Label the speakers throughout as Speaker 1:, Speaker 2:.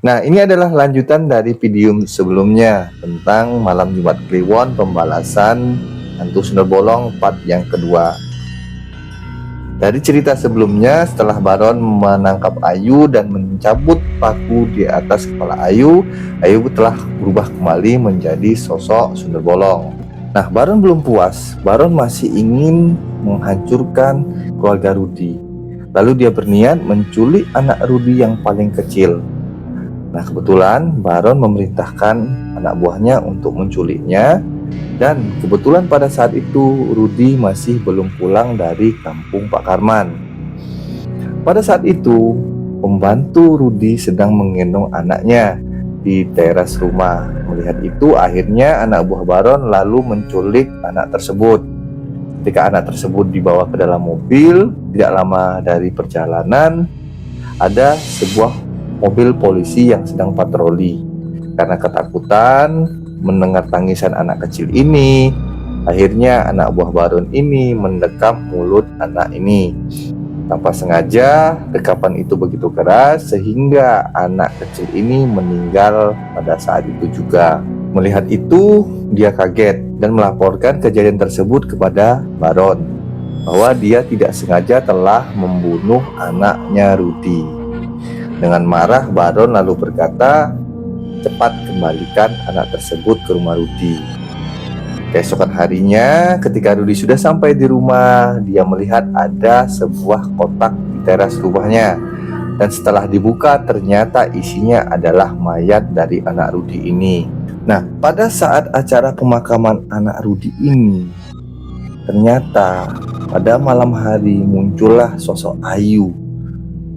Speaker 1: Nah, ini adalah lanjutan dari video sebelumnya tentang Malam Jumat Kliwon pembalasan hantu Sundel Bolong part yang kedua. Dari cerita sebelumnya, setelah Baron menangkap Ayu dan mencabut paku di atas kepala Ayu, Ayu telah berubah kembali menjadi sosok Sundel Bolong. Nah, Baron belum puas. Baron masih ingin menghancurkan keluarga Rudi. Lalu dia berniat menculik anak Rudi yang paling kecil. Nah, kebetulan Baron memerintahkan anak buahnya untuk menculiknya. Dan kebetulan pada saat itu Rudi masih belum pulang dari kampung Pak Karman. Pada saat itu pembantu Rudi sedang menggendong anaknya di teras rumah. Melihat itu akhirnya anak buah Baron lalu menculik anak tersebut. Ketika anak tersebut dibawa ke dalam mobil, tidak lama dari perjalanan ada sebuah mobil polisi yang sedang patroli. Karena ketakutan mendengar tangisan anak kecil ini, akhirnya anak buah Baron ini mendekap mulut anak ini. Tanpa sengaja, dekapan itu begitu keras sehingga anak kecil ini meninggal pada saat itu juga. Melihat itu, dia kaget dan melaporkan kejadian tersebut kepada Baron bahwa dia tidak sengaja telah membunuh anaknya Rudi. Dengan marah, Baron lalu berkata, "Cepat kembalikan anak tersebut ke rumah Rudi." Keesokan harinya, ketika Rudi sudah sampai di rumah, dia melihat ada sebuah kotak di teras rumahnya. Dan setelah dibuka, ternyata isinya adalah mayat dari anak Rudi ini. Nah, pada saat acara pemakaman anak Rudi ini, ternyata pada malam hari muncullah sosok Ayu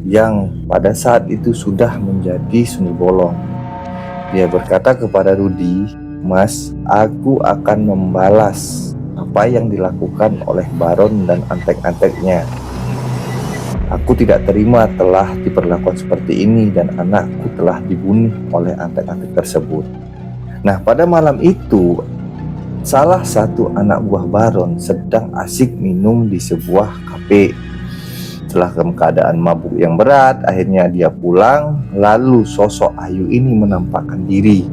Speaker 1: yang pada saat itu sudah menjadi Sundel Bolong. Dia berkata kepada Rudi, "Mas, aku akan membalas apa yang dilakukan oleh Baron dan antek-anteknya. Aku tidak terima telah diperlakukan seperti ini dan anakku telah dibunuh oleh antek-antek tersebut." Nah, pada malam itu salah satu anak buah Baron sedang asik minum di sebuah kafe. Setelah keadaan mabuk yang berat, akhirnya dia pulang. Lalu sosok Ayu ini menampakkan diri.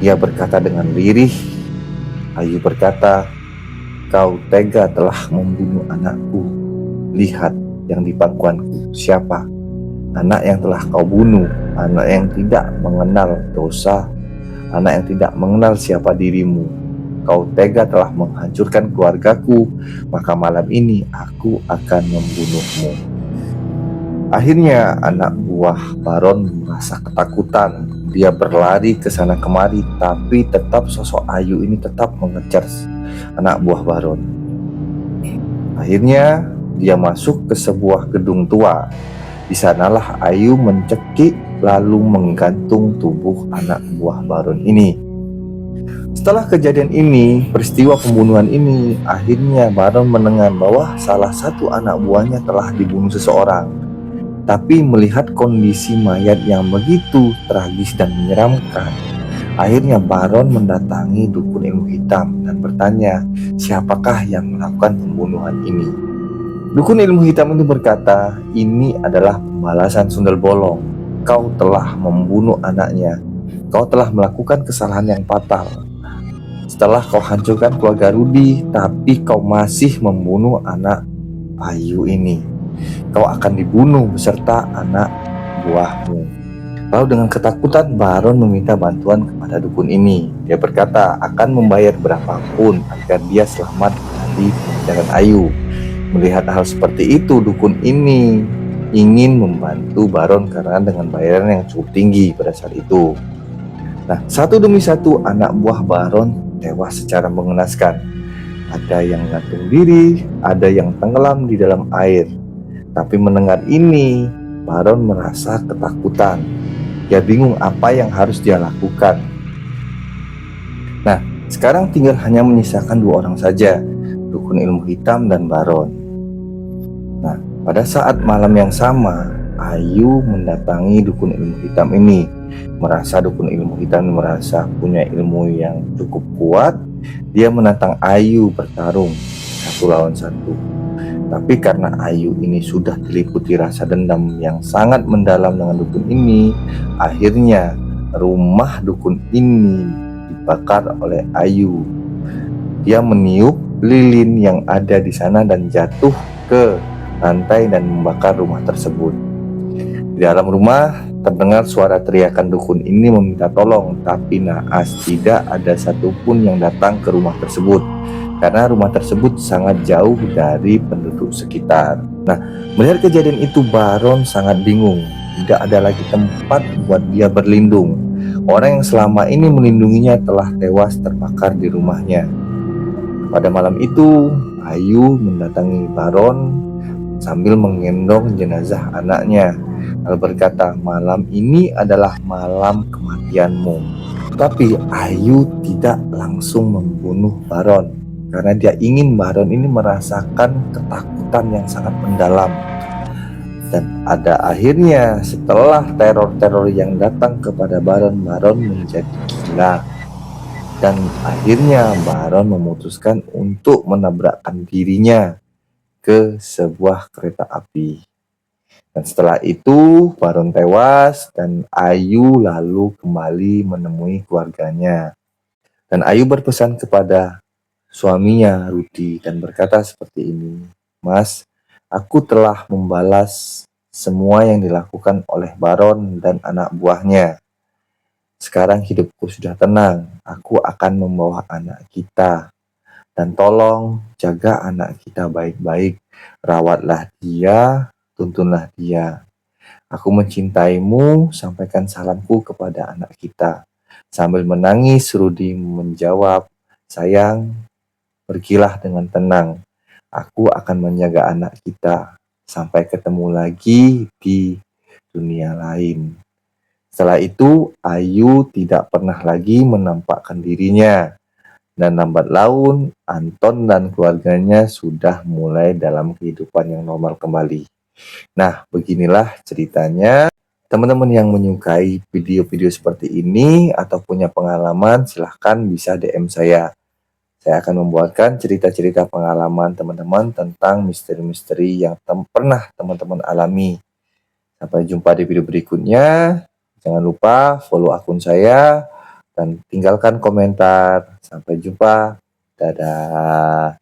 Speaker 1: Dia berkata dengan lirih. Ayu berkata, "Kau tega telah membunuh anakku. Lihat yang di pangkuanku siapa? Anak yang telah kau bunuh, anak yang tidak mengenal dosa, anak yang tidak mengenal siapa dirimu. Kau tega telah menghancurkan keluargaku, maka malam ini aku akan membunuhmu." Akhirnya anak buah Baron merasa ketakutan. Dia berlari ke sana kemari, tapi tetap sosok Ayu ini tetap mengejar anak buah Baron. Akhirnya dia masuk ke sebuah gedung tua. Di sanalah Ayu mencekik lalu menggantung tubuh anak buah Baron ini. Setelah kejadian ini, peristiwa pembunuhan ini, akhirnya Baron mendengar bahwa salah satu anak buahnya telah dibunuh seseorang. Tapi melihat kondisi mayat yang begitu tragis dan menyeramkan, akhirnya Baron mendatangi dukun ilmu hitam dan bertanya, siapakah yang melakukan pembunuhan ini. Dukun ilmu hitam itu berkata, "Ini adalah pembalasan Sundel Bolong. Kau telah membunuh anaknya. Kau telah melakukan kesalahan yang fatal. Setelah kau hancurkan keluarga Rudi, tapi kau masih membunuh anak Ayu ini. Kau akan dibunuh beserta anak buahmu." Lalu dengan ketakutan Baron meminta bantuan kepada dukun ini. Dia berkata akan membayar berapapun agar dia selamat dari pengejaran Ayu. Melihat hal seperti itu, dukun ini ingin membantu Baron karena dengan bayaran yang cukup tinggi pada saat itu. Nah, satu demi satu anak buah Baron tewas secara mengenaskan. Ada yang gantung diri, ada yang tenggelam di dalam air. Tapi mendengar ini, Baron merasa ketakutan. Dia bingung apa yang harus dia lakukan. Nah, sekarang tinggal hanya menyisakan dua orang saja, dukun ilmu hitam dan Baron. Nah, pada saat malam yang sama, Ayu mendatangi dukun ilmu hitam ini. Merasa dukun ilmu hitam merasa punya ilmu yang cukup kuat, dia menantang Ayu bertarung satu lawan satu. Tapi karena Ayu ini sudah diliputi rasa dendam yang sangat mendalam dengan dukun ini, akhirnya rumah dukun ini dibakar oleh Ayu. Dia meniup lilin yang ada di sana dan jatuh ke lantai dan membakar rumah tersebut. Di dalam rumah terdengar suara teriakan dukun ini meminta tolong, tapi naas tidak ada satupun yang datang ke rumah tersebut karena rumah tersebut sangat jauh dari penduduk sekitar. Nah, melihat kejadian itu Baron sangat bingung. Tidak ada lagi tempat buat dia berlindung. Orang yang selama ini melindunginya telah tewas terbakar di rumahnya. Pada malam itu, Ayu mendatangi Baron sambil menggendong jenazah anaknya. Lalu berkata, malam ini adalah malam kematianmu. Tapi Ayu tidak langsung membunuh Baron karena dia ingin Baron ini merasakan ketakutan yang sangat mendalam. Dan ada akhirnya setelah teror-teror yang datang kepada Baron, Baron menjadi gila. Dan akhirnya Baron memutuskan untuk menabrakkan dirinya ke sebuah kereta api. Dan setelah itu Baron tewas dan Ayu lalu kembali menemui keluarganya. Dan Ayu berpesan kepada suaminya Rudi dan berkata seperti ini, "Mas, aku telah membalas semua yang dilakukan oleh Baron dan anak buahnya. Sekarang hidupku sudah tenang. Aku akan membawa anak kita. Dan tolong jaga anak kita baik-baik. Rawatlah dia, tuntunlah dia. Aku mencintaimu, sampaikan salamku kepada anak kita." Sambil menangis, Rudi menjawab, "Sayang, pergilah dengan tenang. Aku akan menjaga anak kita sampai ketemu lagi di dunia lain." Setelah itu, Ayu tidak pernah lagi menampakkan dirinya. Dan lambat laun, Anton dan keluarganya sudah mulai dalam kehidupan yang normal kembali. Nah, beginilah ceritanya. Teman-teman yang menyukai video-video seperti ini atau punya pengalaman, silahkan bisa DM saya. Saya akan membuatkan cerita-cerita pengalaman teman-teman tentang misteri-misteri yang pernah teman-teman alami. Sampai jumpa di video berikutnya. Jangan lupa follow akun saya dan tinggalkan komentar. Sampai jumpa. Dadah.